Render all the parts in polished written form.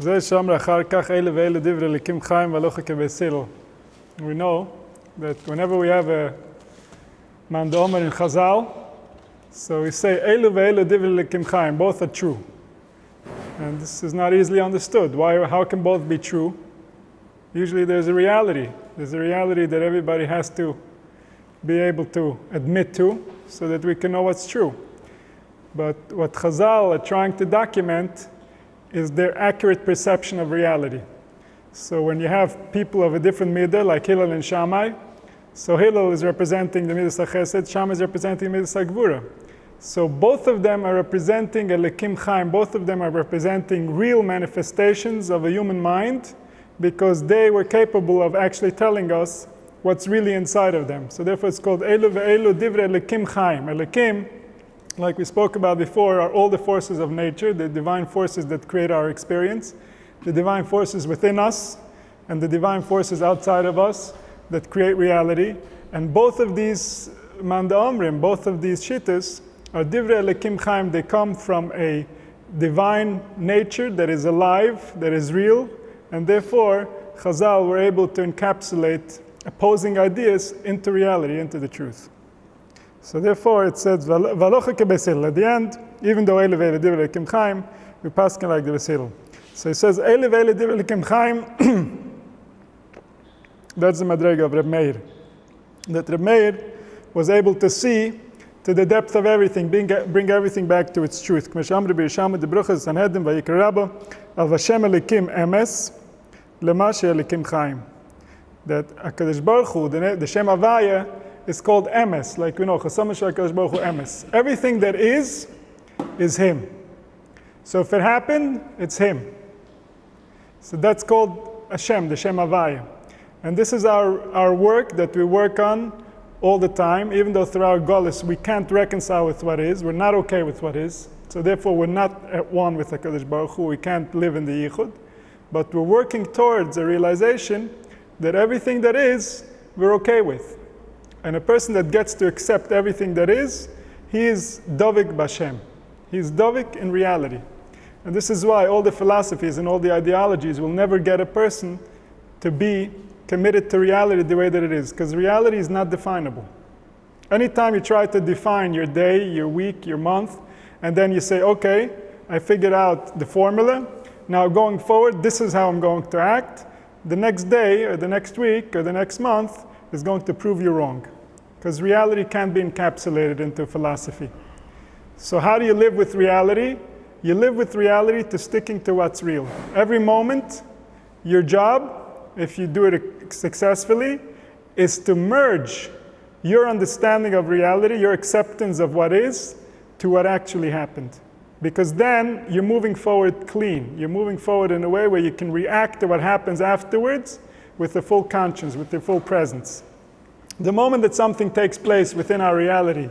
We know that whenever we have a mandomer in Chazal, so we say Elu ve'elu divre lekim chaim, both are true. And this is not easily understood. How can both be true? Usually there's a reality. There's a reality that everybody has to be able to admit to so that we can know what's true. But what Chazal are trying to document is their accurate perception of reality. So when you have people of a different midah, like Hillel and Shammai, so Hillel is representing the midas HaChesed, Shammai is representing the midas HaGvura. So both of them are representing a lekim chaim, both of them are representing real manifestations of a human mind, because they were capable of actually telling us what's really inside of them. So therefore it's called Elu ve'elu divrei lekim chaim. A lekim, like we spoke about before, are all the forces of nature, the divine forces that create our experience, the divine forces within us, and the divine forces outside of us that create reality. And both of these manda omrim, both of these shittas, are divrei lekim chaim. They come from a divine nature that is alive, that is real, and therefore Chazal were able to encapsulate opposing ideas into reality, into the truth. So therefore it says, Valocha kebesil. At the end, even though Ele ve'ele divrei lekim chaim, we pass like the besil. So he says, Ele ve'ele divrei lekim chaim, that's the madrega of Reb Meir. That Reb Meir was able to see to the depth of everything, bring everything back to its truth. That HaKadosh Baruch Hu, the Shem Havaya, is called emes, like we know, HaKadosh Baruch Hu emes. Everything that is Him. So if it happened, it's Him. So that's called Hashem, the Shem Havaya. And this is our work that we work on all the time, even though through our Golus we can't reconcile with what is, we're not okay with what is, so therefore we're not at one with HaKadosh Baruch Hu, we can't live in the Yichud, but we're working towards a realization that everything that is, we're okay with. And a person that gets to accept everything that is, he is Dovik Bashem. He's Dovik in reality. And this is why all the philosophies and all the ideologies will never get a person to be committed to reality the way that it is, because reality is not definable. Anytime you try to define your day, your week, your month, and then you say, okay, I figured out the formula, now going forward, this is how I'm going to act, the next day, or the next week, or the next month is going to prove you wrong. Because reality can't be encapsulated into philosophy. So how do you live with reality? You live with reality to sticking to what's real. Every moment, your job, if you do it successfully, is to merge your understanding of reality, your acceptance of what is, to what actually happened. Because then you're moving forward clean. You're moving forward in a way where you can react to what happens afterwards with the full conscience, with the full presence. The moment that something takes place within our reality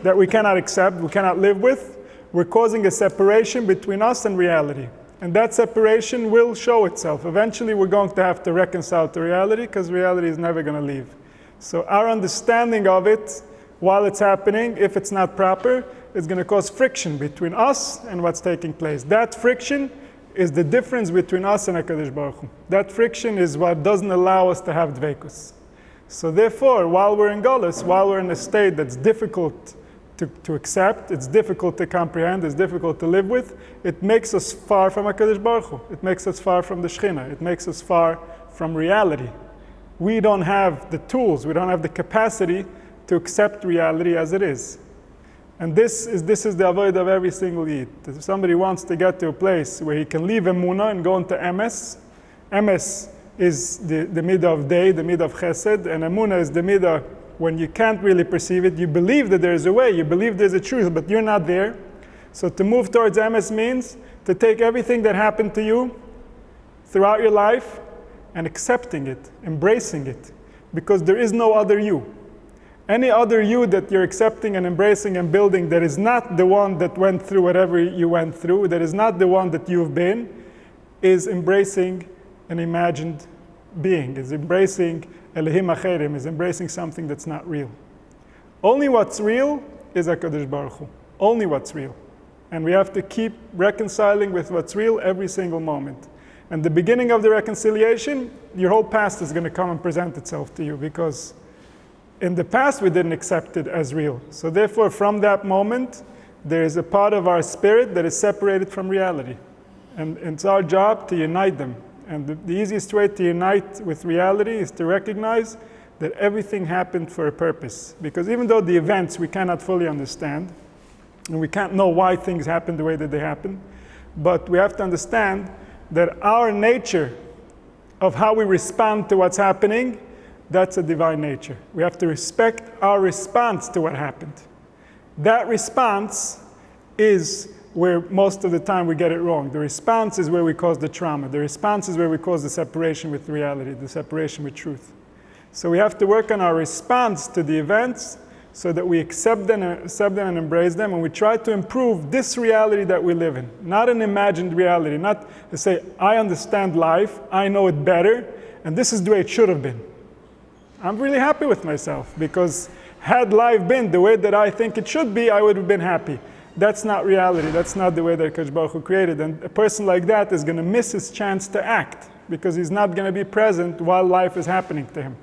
that we cannot accept, we cannot live with, we're causing a separation between us and reality. And that separation will show itself. Eventually we're going to have to reconcile to reality, because reality is never going to leave. So our understanding of it, while it's happening, if it's not proper, is going to cause friction between us and what's taking place. That friction is the difference between us and HaKadosh Baruch Hu. That friction is what doesn't allow us to have dveikus. So therefore, while we're in Golus, while we're in a state that's difficult to accept, it's difficult to comprehend, it's difficult to live with, it makes us far from HaKadosh Baruch Hu. It makes us far from the Shekhinah. It makes us far from reality. We don't have the tools, we don't have the capacity to accept reality as it is. And this is the avoid of every single Yid. If somebody wants to get to a place where he can leave Emunah and go into emes, emes is the midah of day, the midah of chesed, and Emunah is the midah when you can't really perceive it. You believe that there's a way, you believe there's a truth, but you're not there. So to move towards emes means to take everything that happened to you throughout your life and accepting it, embracing it, because there is no other you. Any other you that you're accepting and embracing and building that is not the one that went through whatever you went through, that is not the one that you've been, is embracing an imagined being, is embracing Elohim Acherim, is embracing something that's not real. Only what's real is HaKadosh Baruch Hu. Only what's real. And we have to keep reconciling with what's real every single moment. And the beginning of the reconciliation, your whole past is going to come and present itself to you, because in the past we didn't accept it as real. So therefore, from that moment, there is a part of our spirit that is separated from reality. And it's our job to unite them. And the easiest way to unite with reality is to recognize that everything happened for a purpose. Because even though the events we cannot fully understand, and we can't know why things happen the way that they happen, but we have to understand that our nature of how we respond to what's happening, that's a divine nature. We have to respect our response to what happened. That response is where most of the time we get it wrong. The response is where we cause the trauma. The response is where we cause the separation with reality, the separation with truth. So we have to work on our response to the events so that we accept them and embrace them, and we try to improve this reality that we live in. Not an imagined reality, not to say, I understand life, I know it better, and this is the way it should have been. I'm really happy with myself, because had life been the way that I think it should be, I would have been happy. That's not reality. That's not the way that HaKadosh Baruch Hu created. And a person like that is going to miss his chance to act, because he's not going to be present while life is happening to him.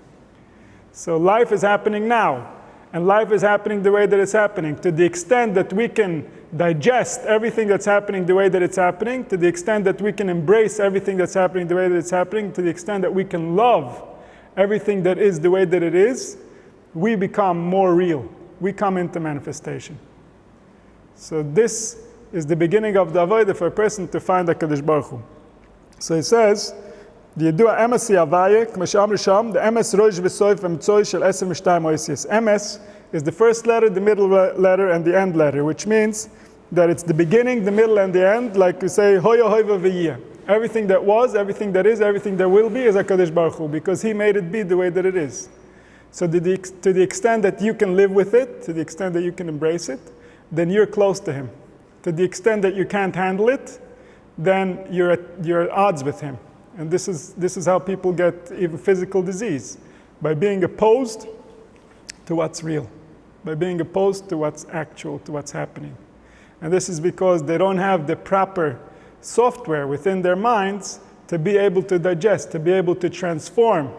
So life is happening now, and life is happening the way that it's happening. To the extent that we can digest everything that's happening the way that it's happening, to the extent that we can embrace everything that's happening the way that it's happening, to the extent that we can love everything that is the way that it is, we become more real. We come into manifestation. So this is the beginning of the avodah for a person to find HaKadosh Baruch Hu. So he says, the emes rosh v'soif v'mtzoi shel esem v'shtayim oisius. Emes is the first letter, the middle letter, and the end letter, which means that it's the beginning, the middle, and the end, like we say, hoya hoiva v'yiyah. Everything that was, everything that is, everything that will be is HaKadosh Baruch Hu, because he made it be the way that it is. So to the extent that you can live with it, to the extent that you can embrace it, then you're close to him. To the extent that you can't handle it, then you're at odds with him. And this is how people get even physical disease, by being opposed to what's real, by being opposed to what's actual, to what's happening. And this is because they don't have the proper software within their minds to be able to digest, to be able to transform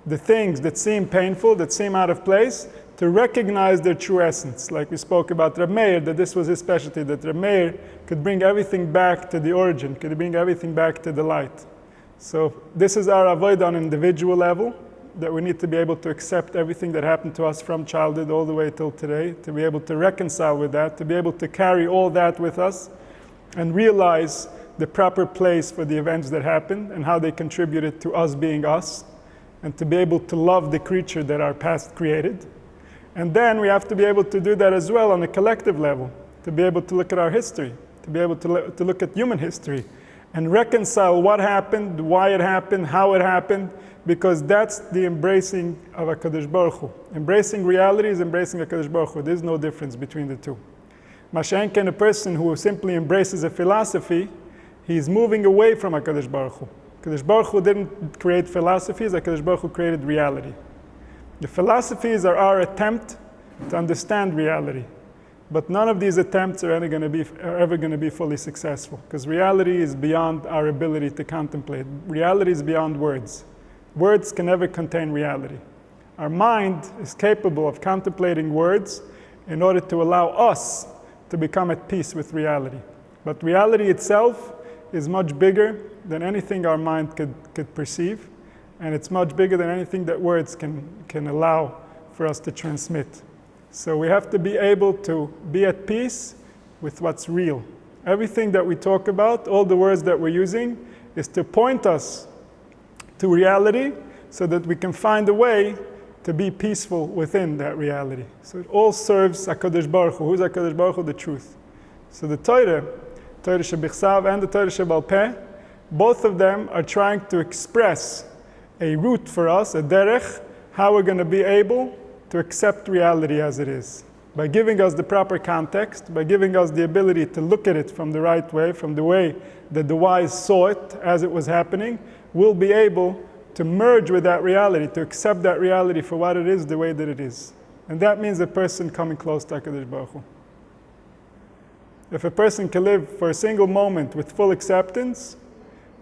the things that seem painful, that seem out of place, to recognize their true essence. Like we spoke about Reb Meir, that this was his specialty, that Reb Meir could bring everything back to the origin, could bring everything back to the light. So this is our avodah on an individual level, that we need to be able to accept everything that happened to us from childhood all the way till today, to be able to reconcile with that, to be able to carry all that with us, and realize the proper place for the events that happened and how they contributed to us being us, and to be able to love the creature that our past created. And then we have to be able to do that as well on a collective level, to be able to look at our history, to be able to look at human history, and reconcile what happened, why it happened, how it happened, because that's the embracing of HaKadosh Baruch Hu. Embracing reality is embracing HaKadosh Baruch Hu. There's no difference between the two. Mashenken, a person who simply embraces a philosophy, he's moving away from HaKadosh Baruch Hu. HaKadosh Baruch Hu didn't create philosophies, HaKadosh Baruch Hu created reality. The philosophies are our attempt to understand reality. But none of these attempts are ever going to be fully successful, because reality is beyond our ability to contemplate. Reality is beyond words. Words can never contain reality. Our mind is capable of contemplating words in order to allow us to become at peace with reality. But reality itself is much bigger than anything our mind could perceive, and it's much bigger than anything that words can allow for us to transmit. So we have to be able to be at peace with what's real. Everything that we talk about, all the words that we're using, is to point us to reality so that we can find a way to be peaceful within that reality. So it all serves HaKadosh Baruch Hu. Who's HaKadosh Baruch Hu? The truth. So the Torah Shebichsav and the Torah Shebal Peh, both of them are trying to express a route for us, a derech, how we're going to be able to accept reality as it is. By giving us the proper context, by giving us the ability to look at it from the right way, from the way that the wise saw it as it was happening, we'll be able to merge with that reality, to accept that reality for what it is, the way that it is. And that means a person coming close to HaKadosh Baruch Hu. If a person can live for a single moment with full acceptance,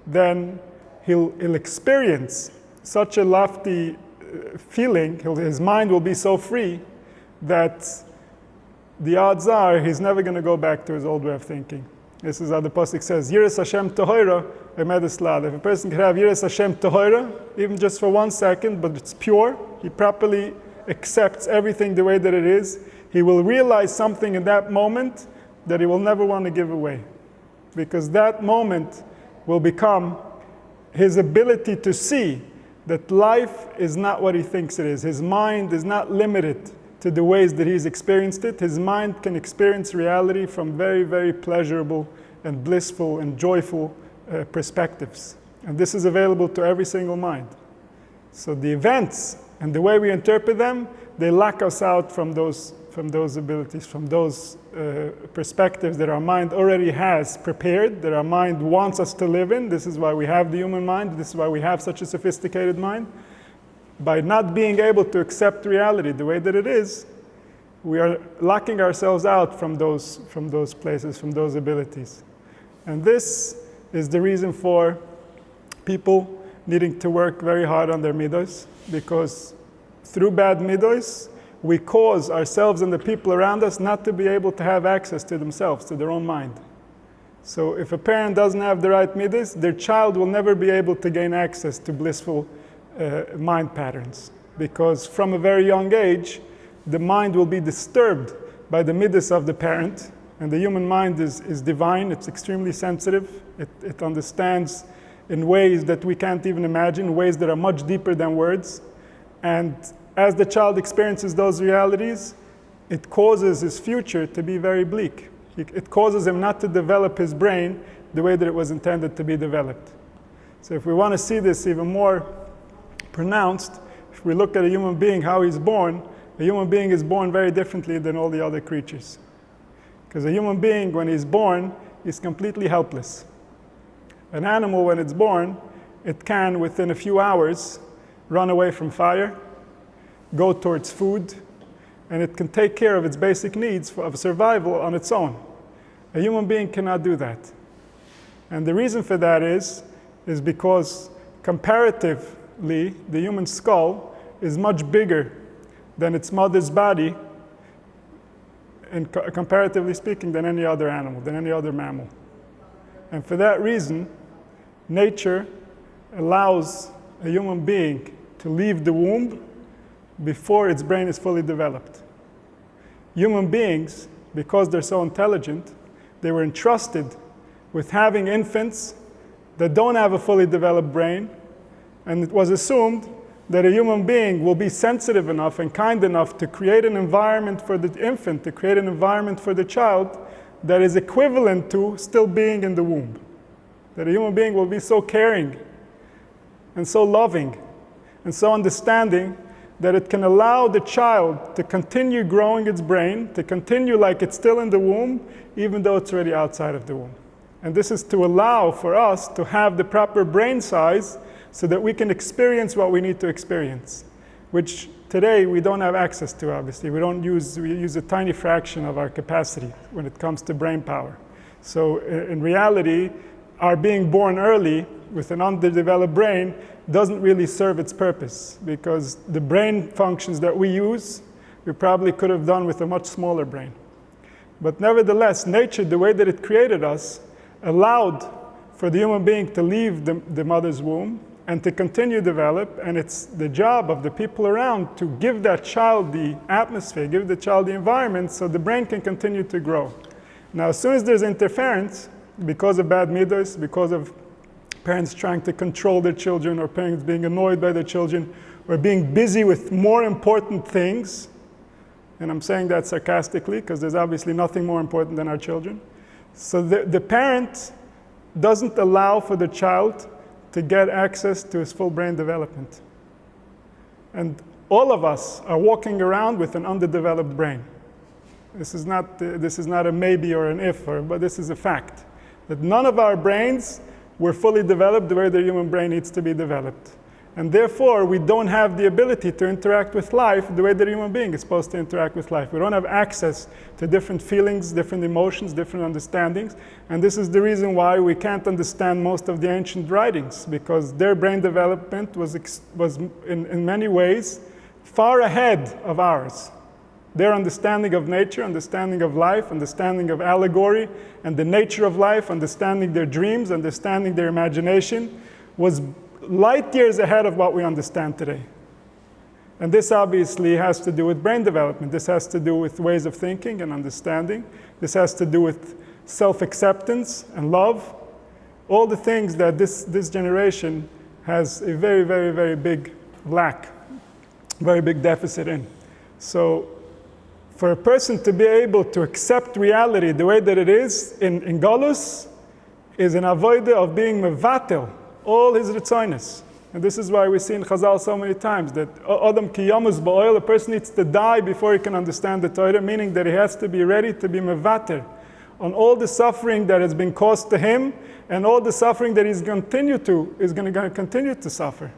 then he'll experience such a lofty feeling, his mind will be so free that the odds are he's never going to go back to his old way of thinking. This is how the Pasuk says, Yiras Hashem Tohora, Emedeslad. If a person can have Yiras Hashem Tohora, even just for 1 second, but it's pure, he properly accepts everything the way that it is, he will realize something in that moment that he will never want to give away. Because that moment will become his ability to see that life is not what he thinks it is. His mind is not limited to the ways that he's experienced it. His mind can experience reality from very, very pleasurable and blissful and joyful perspectives. And this is available to every single mind. So the events and the way we interpret them, they lock us out from those abilities, from those perspectives that our mind already has prepared, that our mind wants us to live in. This is why we have the human mind. This is why we have such a sophisticated mind. By not being able to accept reality the way that it is, we are locking ourselves out from those places, from those abilities. And this is the reason for people needing to work very hard on their midos, because through bad midos, we cause ourselves and the people around us not to be able to have access to themselves, to their own mind. So if a parent doesn't have the right midos, their child will never be able to gain access to blissful mind patterns, because from a very young age the mind will be disturbed by the midas of the parent, and the human mind is divine. It's extremely sensitive. It understands in ways that we can't even imagine, ways that are much deeper than words. And as the child experiences those realities, it causes his future to be very bleak. It causes him not to develop his brain the way that it was intended to be developed. So if we want to see this even more pronounced, if we look at a human being, how he's born, a human being is born very differently than all the other creatures. Because a human being, when he's born, is completely helpless. An animal, when it's born, it can, within a few hours, run away from fire, go towards food, and it can take care of its basic needs of survival on its own. A human being cannot do that. And the reason for that is because comparatively, the human skull is much bigger than its mother's body, and comparatively speaking, than any other animal, than any other mammal. And for that reason, nature allows a human being to leave the womb before its brain is fully developed. Human beings, because they're so intelligent, they were entrusted with having infants that don't have a fully developed brain, and it was assumed that a human being will be sensitive enough and kind enough to create an environment for the infant, to create an environment for the child that is equivalent to still being in the womb. That a human being will be so caring and so loving and so understanding that it can allow the child to continue growing its brain, to continue like it's still in the womb, even though it's already outside of the womb. And this is to allow for us to have the proper brain size so that we can experience what we need to experience, which today we don't have access to, obviously. We use a tiny fraction of our capacity when it comes to brain power. So in reality, our being born early with an underdeveloped brain doesn't really serve its purpose, because the brain functions that we use, we probably could have done with a much smaller brain. But nevertheless, nature, the way that it created us, allowed for the human being to leave the mother's womb and to continue to develop, and it's the job of the people around to give that child the atmosphere, give the child the environment so the brain can continue to grow. Now, as soon as there's interference, because of bad midos, because of parents trying to control their children, or parents being annoyed by their children, or being busy with more important things, and I'm saying that sarcastically because there's obviously nothing more important than our children. So the parent doesn't allow for the child to get access to his full brain development. And all of us are walking around with an underdeveloped brain. This is not a maybe or an if, but this is a fact. That none of our brains were fully developed the way the human brain needs to be developed. And therefore, we don't have the ability to interact with life the way that a human being is supposed to interact with life. We don't have access to different feelings, different emotions, different understandings. And this is the reason why we can't understand most of the ancient writings, because their brain development was in many ways far ahead of ours. Their understanding of nature, understanding of life, understanding of allegory and the nature of life, understanding their dreams, understanding their imagination was light years ahead of what we understand today. And this obviously has to do with brain development. This has to do with ways of thinking and understanding. This has to do with self-acceptance and love. All the things that this generation has a very, very, very big lack, very big deficit in. So for a person to be able to accept reality the way that it is in Galus is an avodah of being mevatel, all his ritzonos. And this is why we see in Chazal so many times that Adam ki yamus ba'oil, a person needs to die before he can understand the Torah, meaning that he has to be ready to be mevater on all the suffering that has been caused to him and all the suffering that is going to continue to suffer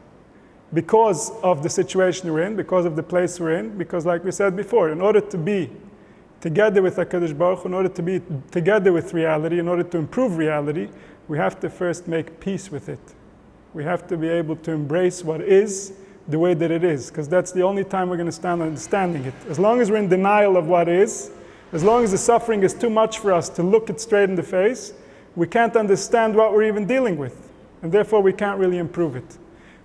because of the situation we're in, because of the place we're in, because like we said before, in order to be together with HaKadosh Baruch Hu, in order to be together with reality, in order to improve reality, we have to first make peace with it. We have to be able to embrace what is the way that it is, because that's the only time we're going to stand understanding it. As long as we're in denial of what is, as long as the suffering is too much for us to look it straight in the face, we can't understand what we're even dealing with, and therefore we can't really improve it.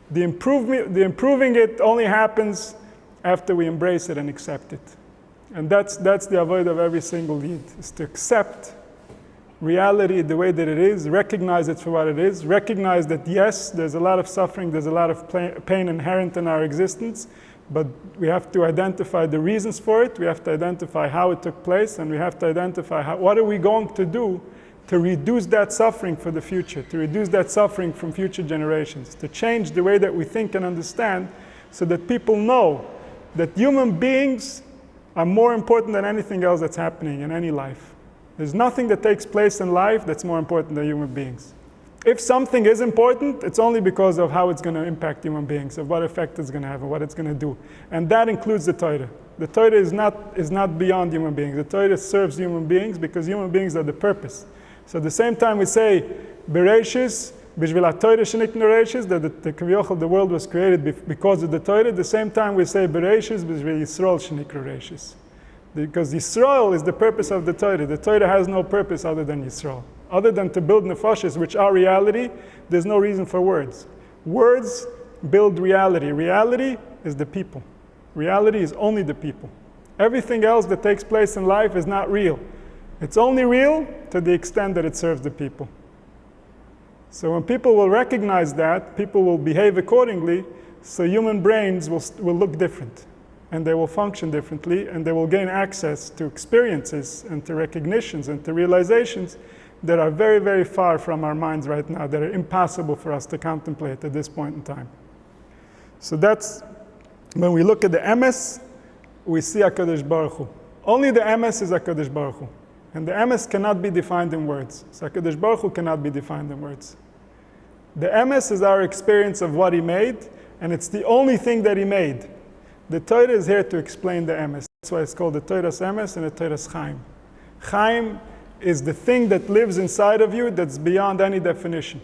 The improving it only happens after we embrace it and accept it. And that's the avodah of every single yid, is to accept reality the way that it is, recognize it for what it is, recognize that yes, there's a lot of suffering, there's a lot of pain inherent in our existence, but we have to identify the reasons for it, we have to identify how it took place, and we have to identify what are we going to do to reduce that suffering for the future, to reduce that suffering from future generations, to change the way that we think and understand so that people know that human beings are more important than anything else that's happening in any life. There's nothing that takes place in life that's more important than human beings. If something is important, it's only because of how it's going to impact human beings, of what effect it's going to have, and what it's going to do. And that includes the Torah. The Torah is not beyond human beings. The Torah serves human beings because human beings are the purpose. So at the same time we say, Bereshis, Bishvil HaTorah sheniknu Bereshis, that the world was created because of the Torah. At the same time we say, Bereshis, Bishvil Yisrael sheniknu Bereshis. Because Yisrael is the purpose of the Torah. The Torah has no purpose other than Yisrael. Other than to build nefashos, which are reality, there's no reason for words. Words build reality. Reality is the people. Reality is only the people. Everything else that takes place in life is not real. It's only real to the extent that it serves the people. So when people will recognize that, people will behave accordingly, so human brains will look different. And they will function differently, and they will gain access to experiences and to recognitions and to realizations that are very, very far from our minds right now, that are impossible for us to contemplate at this point in time. So that's, when we look at the emes, we see HaKadosh Baruch Hu. Only the emes is HaKadosh Baruch Hu. And the emes cannot be defined in words. So HaKadosh Baruch Hu cannot be defined in words. The emes is our experience of what He made, and it's the only thing that He made. The Torah is here to explain the emes. That's why it's called the Torah's emes and the Torah's chaim. Chaim is the thing that lives inside of you that's beyond any definition,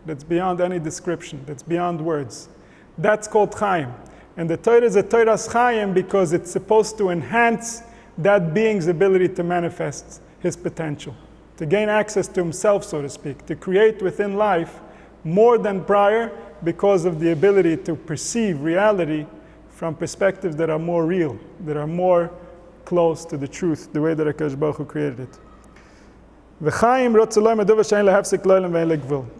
that's beyond any description, that's beyond words. That's called chaim. And the Torah is a Torah's chaim because it's supposed to enhance that being's ability to manifest his potential, to gain access to himself, so to speak, to create within life more than prior because of the ability to perceive reality from perspectives that are more real, that are more close to the truth, the way that HaKadosh Baruch Hu created it.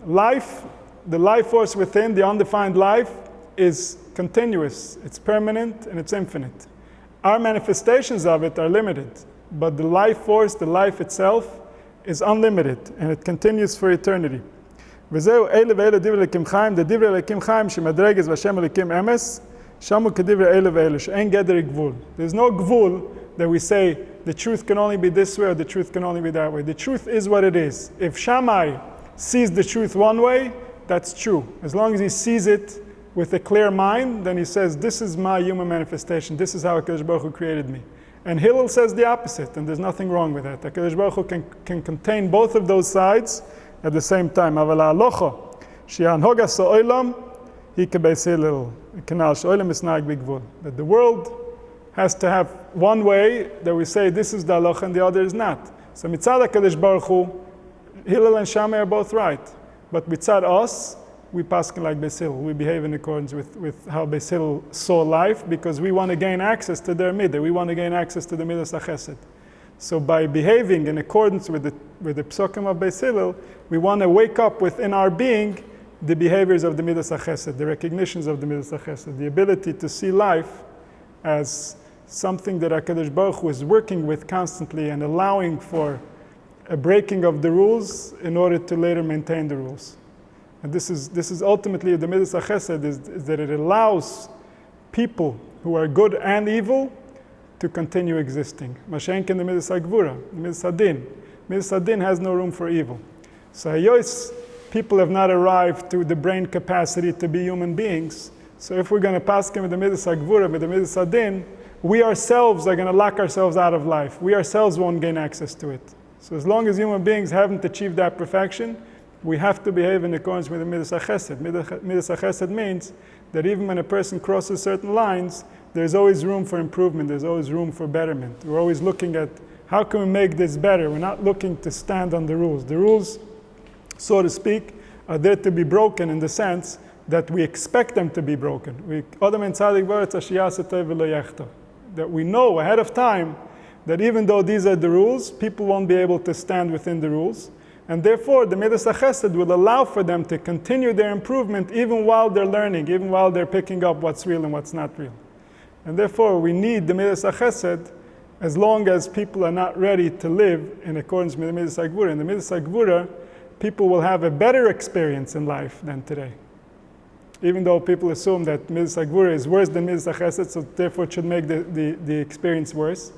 Life, the life force within, the undefined life, is continuous, it's permanent, and it's infinite. Our manifestations of it are limited, but the life force, the life itself, is unlimited, and it continues for eternity. There's no gvul that we say the truth can only be this way or the truth can only be that way. The truth is what it is. If Shammai sees the truth one way, that's true. As long as he sees it with a clear mind, then he says, this is my human manifestation. This is how HaKadosh Baruch Hu created me. And Hillel says the opposite, and there's nothing wrong with that. HaKadosh Baruch Hu can contain both of those sides at the same time. That the world has to have one way that we say this is the halacha and the other is not. So mitzad HaKadosh Baruch Hu, Hillel and Shammai are both right. But mitzad us, we paskin like Beis Hillel. We behave in accordance with how Beis Hillel saw life, because we want to gain access to their midah. We want to gain access to the midas HaChesed. So by behaving in accordance with the psukim of Beis Hillel, we want to wake up within our being the behaviors of the midas HaChesed, the recognitions of the midas HaChesed, the ability to see life as something that HaKadosh Baruch Hu is working with constantly and allowing for a breaking of the rules in order to later maintain the rules. And this is ultimately the midas HaChesed, is that it allows people who are good and evil to continue existing. Mashenk in the midas HaGvura, the midas HaDin. Midas HaDin has no room for evil. So hayos, people have not arrived to the brain capacity to be human beings. So if we're going to pass him with the midas HaGvura, with the midas HaDin, we ourselves are going to lock ourselves out of life. We ourselves won't gain access to it. So as long as human beings haven't achieved that perfection, we have to behave in accordance with the midas HaChesed. Midas HaChesed means that even when a person crosses certain lines, there's always room for improvement, there's always room for betterment. We're always looking at how can we make this better. We're not looking to stand on the rules. The rules, so to speak, are there to be broken in the sense that we expect them to be broken. That we know ahead of time that even though these are the rules, people won't be able to stand within the rules. And therefore, the midas HaChesed will allow for them to continue their improvement even while they're learning, even while they're picking up what's real and what's not real. And therefore, we need the midas HaChesed as long as people are not ready to live in accordance with the midas HaGvura. In the midas HaGvura, people will have a better experience in life than today. Even though people assume that midas HaGvura is worse than midas HaChesed, so therefore it should make the experience worse.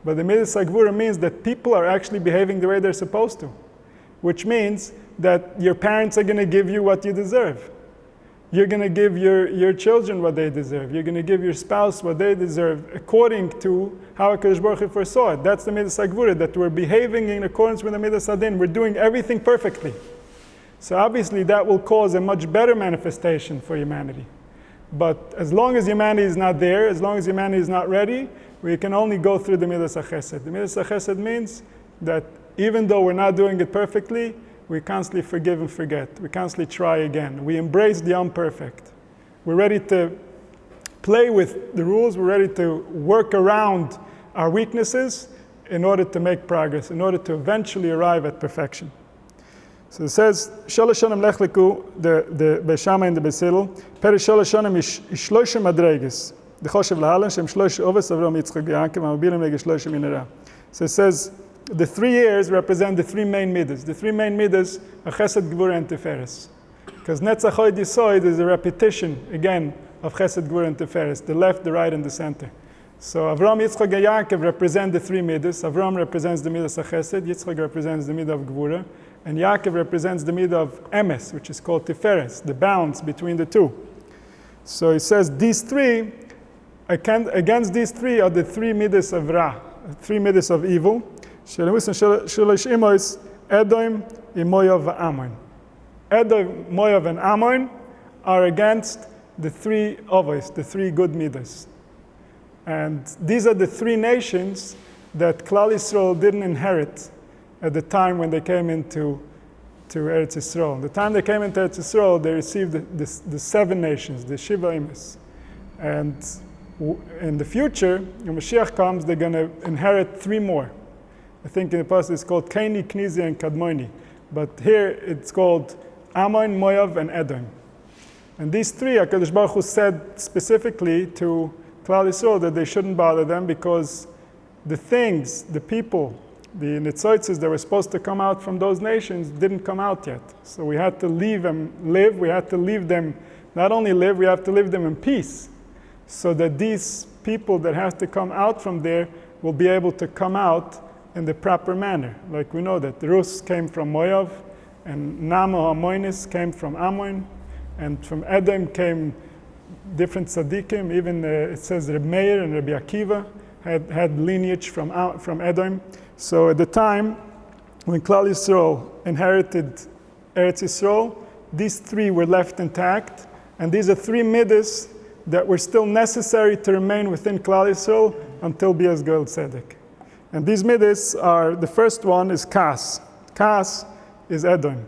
But the midas HaGvura means that people are actually behaving the way they're supposed to. Which means that your parents are going to give you what you deserve. You're going to give your children what they deserve. You're going to give your spouse what they deserve according to how HaKadosh Baruch Hu foresaw it. That's the midas HaGvura, that we're behaving in accordance with the midas HaDin. We're doing everything perfectly. So obviously that will cause a much better manifestation for humanity. But as long as humanity is not there, as long as humanity is not ready, we can only go through the midas HaChesed. The midas HaChesed means that even though we're not doing it perfectly, we constantly forgive and forget. We constantly try again. We embrace the imperfect. We're ready to play with the rules. We're ready to work around our weaknesses in order to make progress, in order to eventually arrive at perfection. So it says, Shalosh Shonim lechleku, the Beis Shammai and the Beis Hillel, Perish Shalosh Shonim is Shloshim Madreges. The Choshev Lahalan, Shem Shlosh Oves Avram Yitzchak Yaakov, Amabilim Lege Shloshim Minera. So it says, the 3 years represent the 3 main midas. The 3 main midas are Chesed, Gvura, and Tiferes. Because Netzach Hod Yisoid is a repetition, again, of Chesed, Gvura, and Tiferes, the left, the right, and the center. So Avram, Yitzchak, and Yaakov represent the 3 midas. Avram represents the midas of Chesed, Yitzchak represents the midah of Gvura, and Yaakov represents the midah of Emes, which is called Tiferes, the balance between the two. So he says these 3, against these 3 are the 3 midas of Ra, 3 midas of evil. Shalosh Imois, Edom, Moav, Ammon. Edom, Moav, and Ammon are against the 3 Avos, the 3 good midas. And these are the 3 nations that Klal Yisrael didn't inherit at the time when they came into Eretz Yisrael. The time they came into Eretz Yisrael, they received the 7 nations, the Shiva Imus. And in the future, when Mashiach comes, they're going to inherit 3 more. I think in the past it's called Kaini, Knizi, and Kadmoni. But here it's called Ammon, Moav, and Edom. And these 3, HaKadosh Baruch Hu said specifically to Klal Yisrael that they shouldn't bother them because the things, the people, the nitzotzes that were supposed to come out from those nations didn't come out yet. So we had to leave them live. We had to leave them, not only live, we have to leave them in peace. So that these people that have to come out from there will be able to come out in the proper manner. Like we know that the Rus came from Moav, and Namo Amoinis came from Ammon, and from Edom came different tzaddikim, even it says Reb Meir and Rabbi Akiva had lineage from Edom. So at the time, when Klal Yisrael inherited Eretz Yisrael, these three were left intact, and these are three midas that were still necessary to remain within Klal Yisrael until Bias Goel Tzedek. And these midas are, the first one is Kas. Kas is Edom.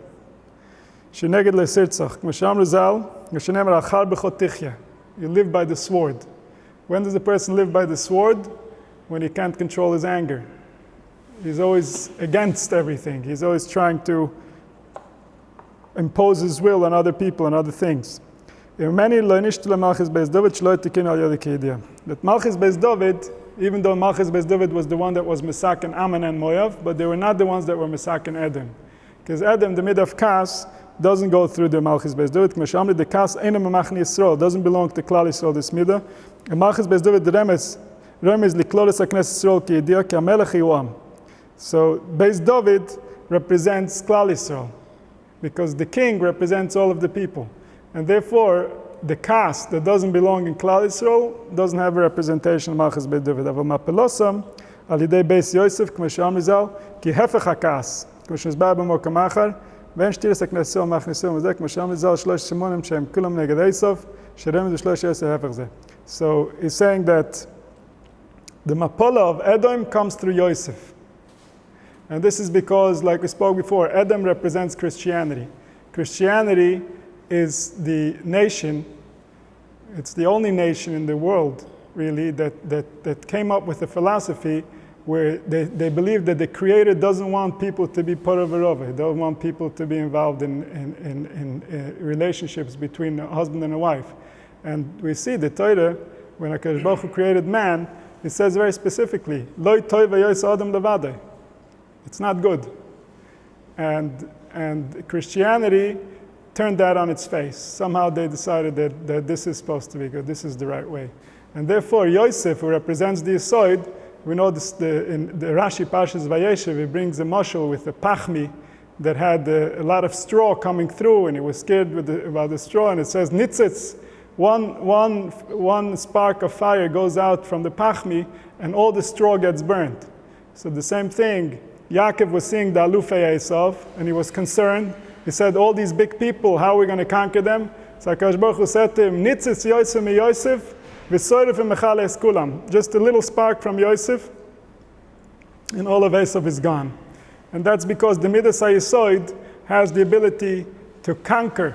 Sheneged le'sirtzach. K'masham Arizal, Yoshenemer achar b'chot tichya. You live by the sword. When does a person live by the sword? When he can't control his anger. He's always against everything. He's always trying to impose his will on other people and other things. That Malchus Beis David, even though Malchus Beis David was the one that was Mesaken Ammon and Moav, but they were not the ones that were Mesaken Edom. Because Edom, the mid of Kas, doesn't go through the Malchus Beis David. The Kas doesn't belong to Klal Yisrael, this midah. And Malchus Beis David remes likloris haknes Yisrael ki yediyah ki hamelech yuam. So Beis David represents Klal Yisrael, because the king represents all of the people. And therefore, the caste that doesn't belong in Klal Yisrael doesn't have a representation of Malchus Beis David. Aval mapelosam al yidei Beis Yosef k'mesham Arizal ki hefech hakas k'meshizbar b'mokam achar v'en shtiras haknes Yisrael machnes Yisrael mezek k'mesham Arizal shlosh shimonim shem kulam neged Esav sherem v'shlosh Yosef hefech zeh. So he's saying that the mapola of Edom comes through Yosef. And this is because, like we spoke before, Edom represents Christianity. Christianity is the nation, it's the only nation in the world, really, that came up with a philosophy where they believe that the Creator doesn't want people to be paravarova. He doesn't want people to be involved in relationships between a husband and a wife. And we see the Torah, when HaKadosh Baruch Hu created man, it says very specifically, Lo tov v'yos adam levadei. It's not good. And Christianity turned that on its face. Somehow they decided that this is supposed to be good, this is the right way. And therefore Yosef, who represents the Yesod, we know this, in the Rashi Parshas Vayeshev, he brings a mashal with a pachmi that had a lot of straw coming through, and he was scared about the straw, and it says nitzitz, one spark of fire goes out from the pachmi, and all the straw gets burnt. So the same thing, Yaakov was seeing the alufei Esav, and he was concerned. He said, all these big people, how are we going to conquer them? So HaKadosh Baruch Hu said to him, Nitzitz Yosef mi Yosef, v'soyref v'mechal es kulam. Just a little spark from Yosef, and all of Esav is gone. And that's because the Midas HaYesod has the ability to conquer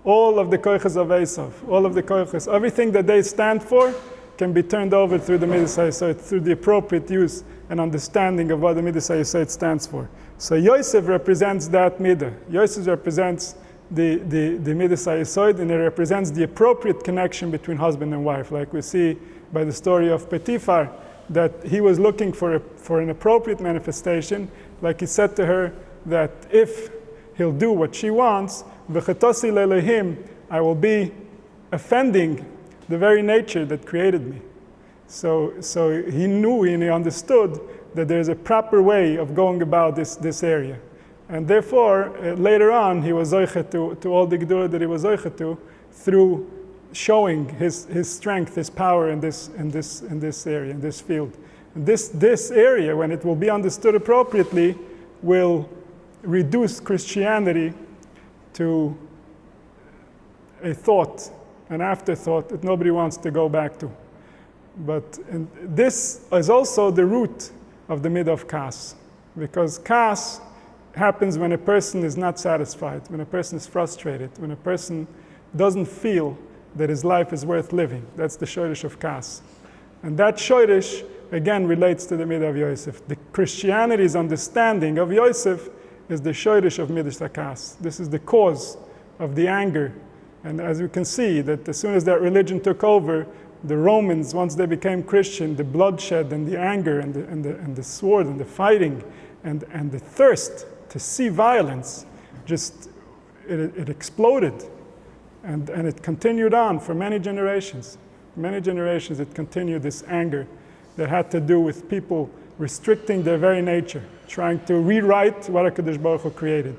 all of the koiches of Esav, all of the koiches. Everything that they stand for can be turned over through the Midas HaYesod, through the appropriate use and understanding of what the Midas HaYesod stands for. So Yosef represents that midah. Yosef represents the Midas HaYesod, and it represents the appropriate connection between husband and wife. Like we see by the story of Potiphar, that he was looking for an appropriate manifestation. Like he said to her that if he'll do what she wants, v'chetasi le'lehim, I will be offending the very nature that created me. So he knew and he understood that there's a proper way of going about this area. And therefore, later on, he was zoiche to all the gedula that he was zoiche to through showing his strength, his power in this area, in this field. And this area, when it will be understood appropriately, will reduce Christianity to a thought, an afterthought that nobody wants to go back to. But this is also the root of the midah of Kas, because Kas happens when a person is not satisfied, when a person is frustrated, when a person doesn't feel that his life is worth living. That's the shoyrish of Kas. And that shoyrish, again, relates to the midah of Yosef. The Christianity's understanding of Yosef is the shoyrish of midah HaKas. This is the cause of the anger. And as we can see, that as soon as that religion took over, the Romans, once they became Christian, the bloodshed and the anger and the sword and the fighting and the thirst to see violence, just it exploded, and it continued on for many generations. Many generations it continued, this anger that had to do with people restricting their very nature, trying to rewrite what HaKadosh Baruch Hu created.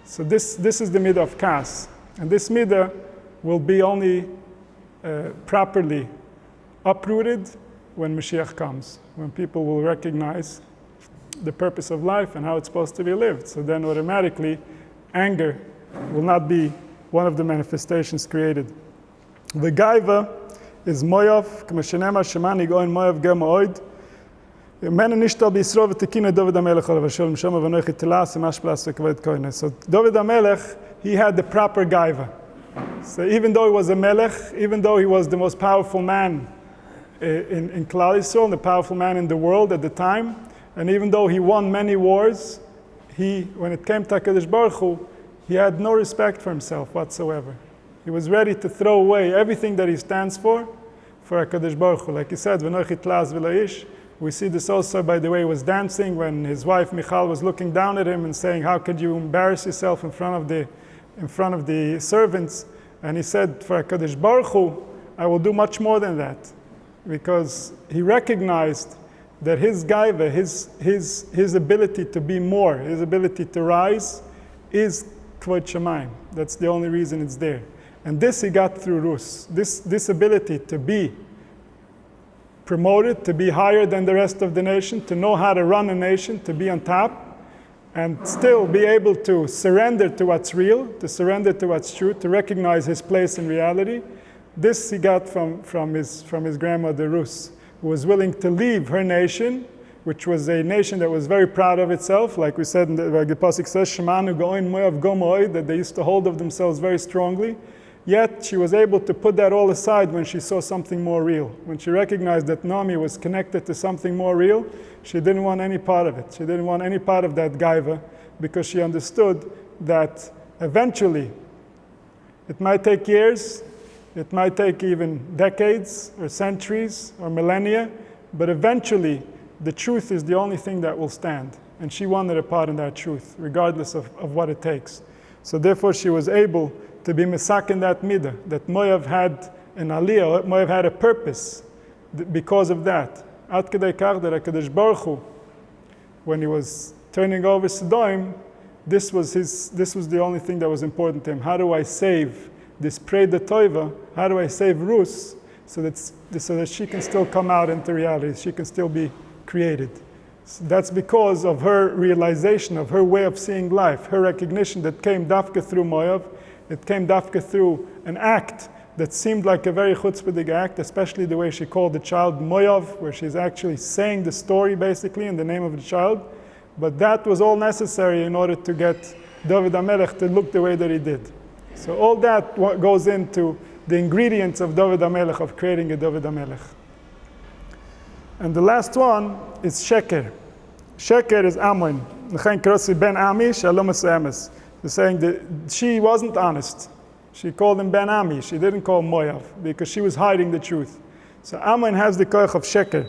So this is the midah of Kas, and this midah will be only properly uprooted when Mashiach comes, when people will recognize the purpose of life and how it's supposed to be lived. So then automatically anger will not be one of the manifestations created. The gaiva is moyav, k'mashenema shemani goin moyav ger ma'od. Men nishtal b'Yisrael v'tekina David HaMelech alav Hashem Shema v'noichi tilas v'mashplas v'kaved koine. So David HaMelech, he had the proper gaiva. So even though he was a melech, even though he was the most powerful man in Klal Yisrael, the powerful man in the world at the time, and even though he won many wars, when it came to HaKadosh Baruch Hu, he had no respect for himself whatsoever. He was ready to throw away everything that he stands for HaKadosh Baruch Hu. Like he said, "V'noichi tlaz v'loish." We see this also by the way he was dancing when his wife Michal was looking down at him and saying, "How could you embarrass yourself in front of the servants?" And he said, "For HaKadosh Baruch Hu, I will do much more than that," because he recognized that his gaiva, his ability to be more, his ability to rise, is kvod shamayim. That's the only reason it's there. And this he got through Rus. This ability to be promoted, to be higher than the rest of the nation, to know how to run a nation, to be on top, and still be able to surrender to what's real, to surrender to what's true, to recognize his place in reality. This he got from his grandmother Rus, who was willing to leave her nation, which was a nation that was very proud of itself, like we said in the pasuk says, "Shemanu goin moav go moed," that they used to hold of themselves very strongly. Yet she was able to put that all aside when she saw something more real. When she recognized that Naomi was connected to something more real, she didn't want any part of it. She didn't want any part of that gaiva, because she understood that eventually, it might take years, it might take even decades or centuries or millennia, but eventually the truth is the only thing that will stand. And she wanted a part in that truth, regardless of what it takes. So therefore she was able to be mesak in that midah, that Moav had an aliyah, Moav had a purpose because of that. Ad kedei kach that HaKadosh Baruch Hu, when he was turning over Sodom, this was the only thing that was important to him. How do I save this Preda Toiva? How do I save Rus so that she can still come out into reality, she can still be created? So that's because of her realization, of her way of seeing life, her recognition that came dafka through Moav. It came dafka through an act that seemed like a very chutzpahdik act, especially the way she called the child Moav, where she's actually saying the story basically in the name of the child. But that was all necessary in order to get David HaMelech to look the way that he did. So all that goes into the ingredients of David HaMelech, of creating a David HaMelech. And the last one is Sheker. Sheker is Amon. L'chein krosi ben Ami shalom emes. They're saying that she wasn't honest. She called him Ben Ami. She didn't call him Moav because she was hiding the truth. So Amon has the koich of Sheker.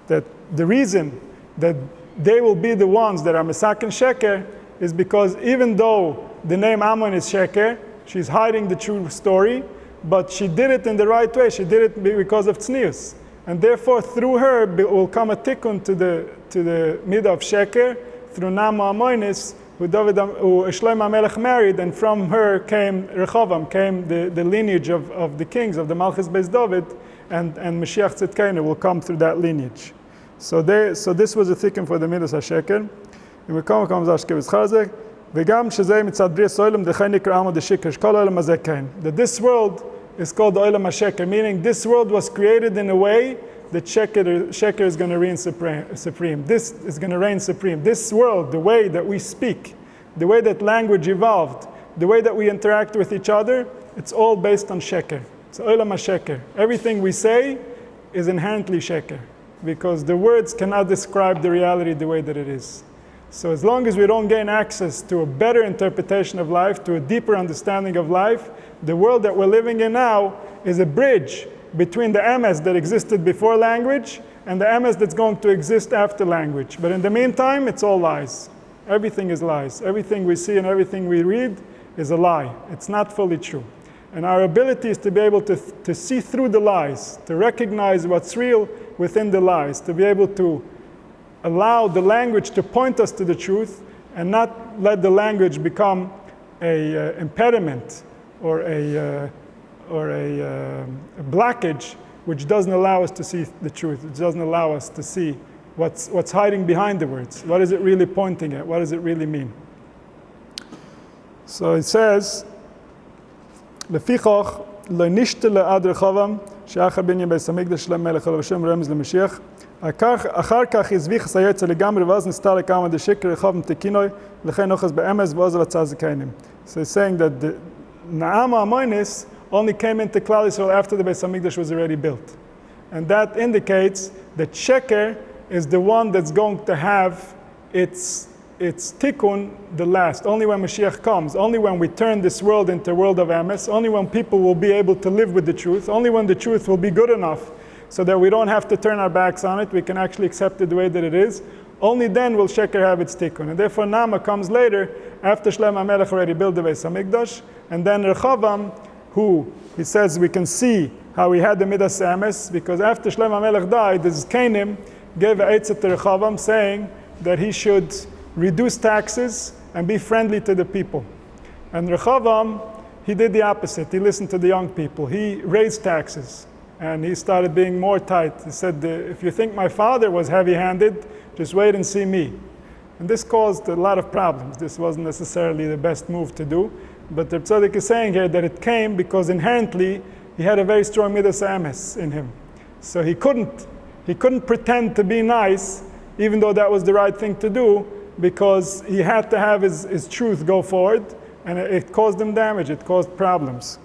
That the reason that they will be the ones that are Mesak and Sheker is because even though the name Amon is Sheker, she's hiding the true story, but she did it in the right way. She did it because of tznius. And therefore, through her will come a tikkun to the midah of Sheker, through Nama Amoinis, who Shlomo HaMelech married, and from her came Rechovam, came the lineage of the kings, of the Malchus Beis David, and Mashiach Tzidkenu will come through that lineage. So this was a tikkun for the midas HaSheker. That this world is called the Olam HaSheker, meaning this world was created in a way that Sheker is going to reign supreme. This is going to reign supreme. This world, the way that we speak, the way that language evolved, the way that we interact with each other, it's all based on Sheker. It's Olam HaSheker. Everything we say is inherently Sheker, because the words cannot describe the reality the way that it is. So as long as we don't gain access to a better interpretation of life, to a deeper understanding of life, the world that we're living in now is a bridge between the emes that existed before language and the emes that's going to exist after language. But in the meantime, it's all lies. Everything is lies. Everything we see and everything we read is a lie. It's not fully true. And our ability is to be able to see through the lies, to recognize what's real within the lies, to be able to allow the language to point us to the truth, and not let the language become a impediment or a blockage which doesn't allow us to see the truth. It doesn't allow us to see what's hiding behind the words. What is it really pointing at? What does it really mean? So it says, לפיכך לא נשתלה עד רחבם שאחר בניין בית המקדש למלך אלוהים השם רמז למשיח אחר כך הזביח סייצא לגמרי ואז נסתר לכמה דשקר רחבם תקינוי לכן אוחז באמס ועוז לצזקיינים. So it's saying that the Na'ama Amoinis only came into Klal Yisrael after the Beit HaMikdash was already built. And that indicates that Sheker is the one that's going to have its tikkun the last. Only when Mashiach comes, only when we turn this world into a world of emes, only when people will be able to live with the truth, only when the truth will be good enough so that we don't have to turn our backs on it, we can actually accept it the way that it is, only then will Sheker have its tikkun. And therefore Nama comes later, after Shlomo HaMelech already built the Beit HaMikdash, and then Rechavam, who he says we can see how he had the Midas Emes, because after Shlomo HaMelech died, the Zkenim gave an eitzah to Rechavam saying that he should reduce taxes and be friendly to the people. And Rechavam, he did the opposite. He listened to the young people. He raised taxes and he started being more tight. He said, if you think my father was heavy-handed, just wait and see me. And this caused a lot of problems. This wasn't necessarily the best move to do. But Reb Tzodok is saying here that it came because inherently he had a very strong Midas Emes in him. So he couldn't pretend to be nice, even though that was the right thing to do, because he had to have his truth go forward, and it caused him damage, it caused problems.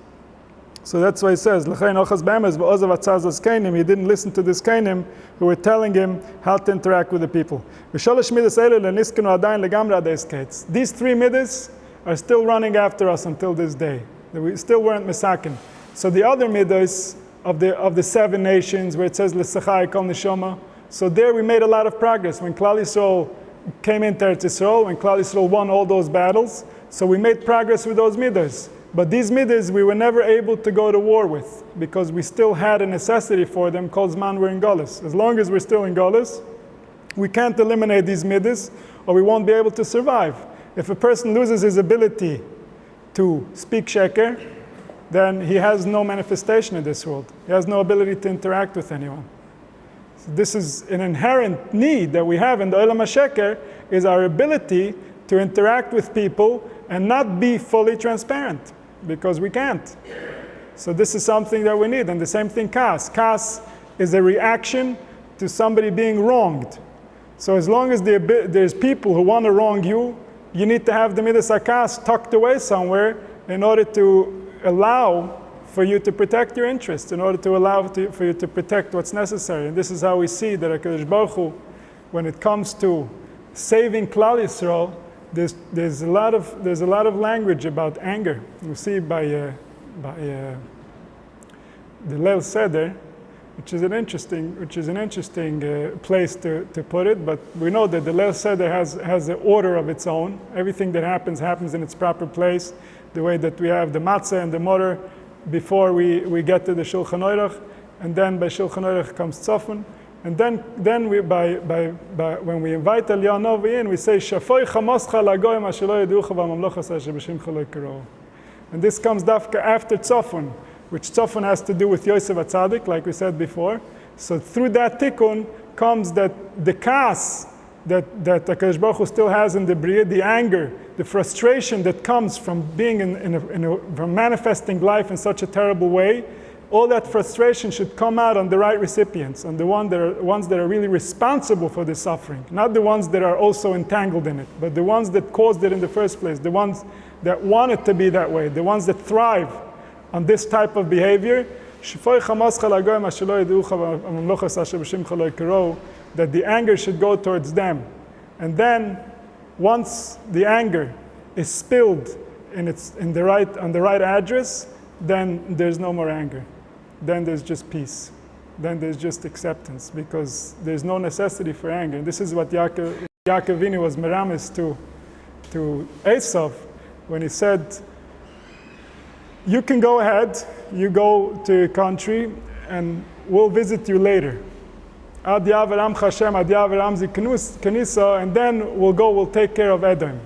So that's why he says, he didn't listen to this Kainim who were telling him how to interact with the people. These three midas are still running after us until this day. We still weren't misakin. So the other midas of the 7 nations, where it says l'sachai kol neshama, so there we made a lot of progress. When Klal Yisrael came into Eretz Yisrael, when Klal Yisrael won all those battles, so we made progress with those midas. But these midas we were never able to go to war with, because we still had a necessity for them called Zman we're in Golus. As long as we're still in Golus, we can't eliminate these midas, or we won't be able to survive. If a person loses his ability to speak Sheker, then he has no manifestation in this world. He has no ability to interact with anyone. So this is an inherent need that we have in the Olam HaSheker, is our ability to interact with people and not be fully transparent, because we can't. So this is something that we need. And the same thing, kas. Kas is a reaction to somebody being wronged. So as long as there's people who want to wrong you, you need to have the Midas HaKas tucked away somewhere in order to allow for you to protect your interests, in order to allow for you to protect what's necessary. And this is how we see that HaKadosh Baruch Hu, when it comes to saving Klal Yisrael, there's a lot of language about anger. We see by the Leil Seder, which is an interesting place to put it. But we know that the Leil Seder has an order of its own. Everything that happens in its proper place. The way that we have the matzah and the mortar before we get to the Shulchan Aruch, and then by Shulchan Aruch comes Tzofun, and then we when we invite Eliyahu Novi in, we say Shafoy Chamoscha Lagoyim Asher Lo Yeducha V'Mamlochas Asher B'Shimcha Lo Yikarohu. And this comes dafka after Tzofun, which Tzofun has to do with Yosef HaTzadik, like we said before. So through that tikkun comes that the kas that HaKadosh Baruch Hu still has in the Bria, the anger, the frustration that comes from being from manifesting life in such a terrible way, all that frustration should come out on the right recipients, on the ones that are really responsible for the suffering, not the ones that are also entangled in it, but the ones that caused it in the first place, the ones that want it to be that way, the ones that thrive on this type of behavior. That the anger should go towards them. And then, once the anger is spilled on the right address, then there's no more anger. Then there's just peace. Then there's just acceptance, because there's no necessity for anger. And this is what Yaakov Avinu was meramis to Esav when he said, you can go ahead, you go to your country, and we'll visit you later. Ad Yaveram Hashem, Ad Yaveram Zi Kenisa, and then we'll take care of Edom.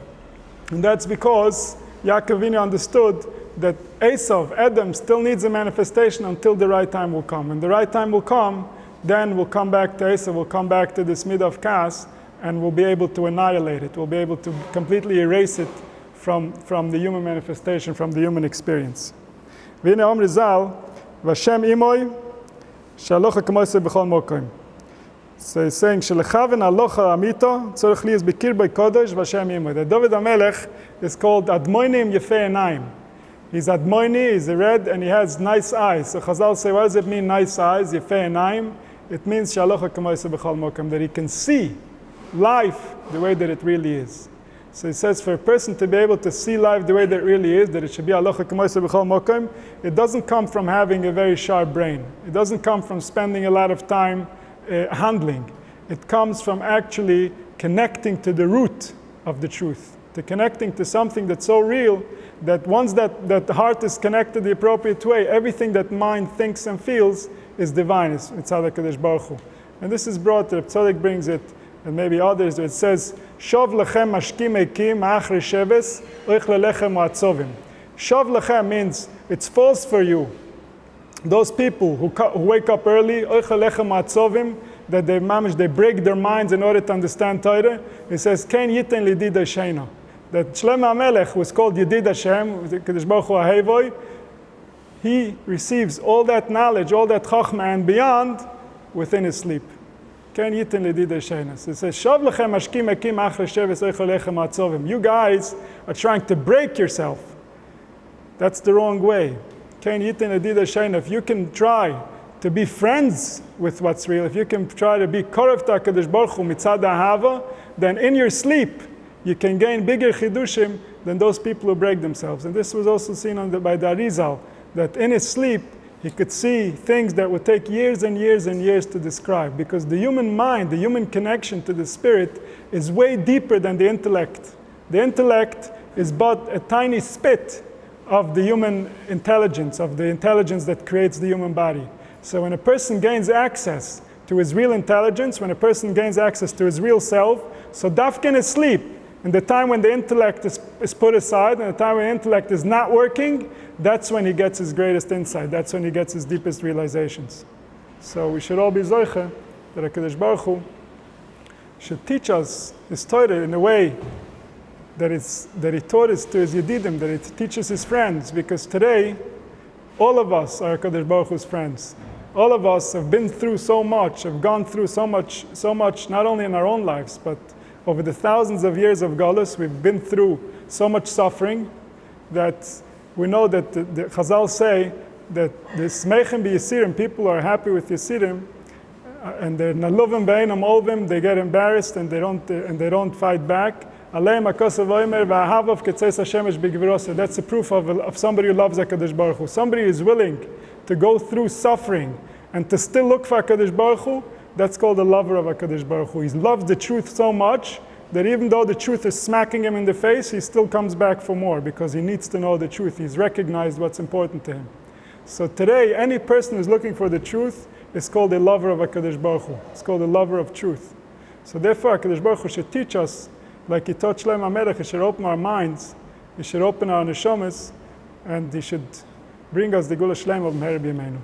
And that's because Yaakov Avinu understood that Adam still needs a manifestation until the right time will come. When the right time will come, then we'll come back to Esav, we'll come back to this midah of Kas, and we'll be able to annihilate it. We'll be able to completely erase it from the human manifestation, from the human experience. V'hine Arizal, V'Hashem imoy, she'alocha k'moisei b'chol mokom. So he's saying, Shelechaven alocha amito, tzorech li is b'kir b'kodesh, V'Hashem imoy. That David HaMelech is called Admoinim Yefei Enayim. He's Admoini, he's red, and he has nice eyes. So Chazal say, what does it mean, nice eyes, Yefei Enayim? It means she'alocha k'moisei b'chol mokom, that he can see life the way that it really is. So he says for a person to be able to see life the way that it really is, that it should be alocha k'moisei b'chol mokom, it doesn't come from having a very sharp brain. It doesn't come from spending a lot of time handling. It comes from actually connecting to the root of the truth, to connecting to something that's so real that once that the heart is connected the appropriate way, everything that mind thinks and feels is divine. It's HaKadosh Baruch Hu. And this is brought, Reb Tzodok brings it, and maybe others, it says, Shov lechem mashkim ekim achri sheves, oich lelechem u'atzovim. Shov lechem means it's false for you. Those people who wake up early, oich lelechem u'atzovim, that they break their minds in order to understand Torah. It says, Ken yiten lidid Hashem. That Shlomo HaMelech was called Yedid Hashem, Kadosh Baruch Hu Ahevoy. He receives all that knowledge, all that chachma and beyond within his sleep. Ken yiten lidid Hashem. It says, Shav lechem ashkim ekim achre sheves oich lelechem u'atzovim. You guys are trying to break yourself. That's the wrong way. Ken yiten lidid Hashem. If you can try to be friends with what's real, if you can try to be korev to HaKadosh Baruch Hu mitzad ha'ahava, then in your sleep you can gain bigger chidushim than those people who break themselves. And this was also seen by the Arizal, that in his sleep he could see things that would take years and years and years to describe, because the human mind, the human connection to the spirit is way deeper than the intellect. The intellect is but a tiny spit of the human intelligence, of the intelligence that creates the human body. So when a person gains access to his real intelligence, when a person gains access to his real self, so dafka in his sleep, in the time when the intellect is put aside, and the time when the intellect is not working, that's when he gets his greatest insight. That's when he gets his deepest realizations. So we should all be zoiche that HaKadosh Baruch Hu should teach us his Torah in a way that he taught us to his Yedidim, that he teaches his friends, because today all of us are HaKadosh Baruch Hu's friends. All of us have been through so much, have gone through so much, not only in our own lives, but over the thousands of years of Galus, we've been through so much suffering that we know that the Chazal say that the Smechem b'Yisirim, people are happy with Yisirim, and they're naluvim b'einam olvim, they get embarrassed and they don't fight back. Aleim hakosav oimer v'ahavav ketzeis hashemesh b'gvirosa. That's a proof of somebody who loves HaKadosh Baruch Hu. Somebody who is willing to go through suffering and to still look for HaKadosh Baruch Hu. That's called a lover of HaKadosh Baruch Hu. He loves the truth so much that even though the truth is smacking him in the face, he still comes back for more, because he needs to know the truth. He's recognized what's important to him. So today, any person who's looking for the truth is called a lover of HaKadosh Baruch Hu. It's called a lover of truth. So therefore, HaKadosh Baruch Hu should teach us, like he taught Shlomo HaMelech, he should open our minds, he should open our neshamas, and he should bring us the Gula Shlema of Meher B'Yameinu.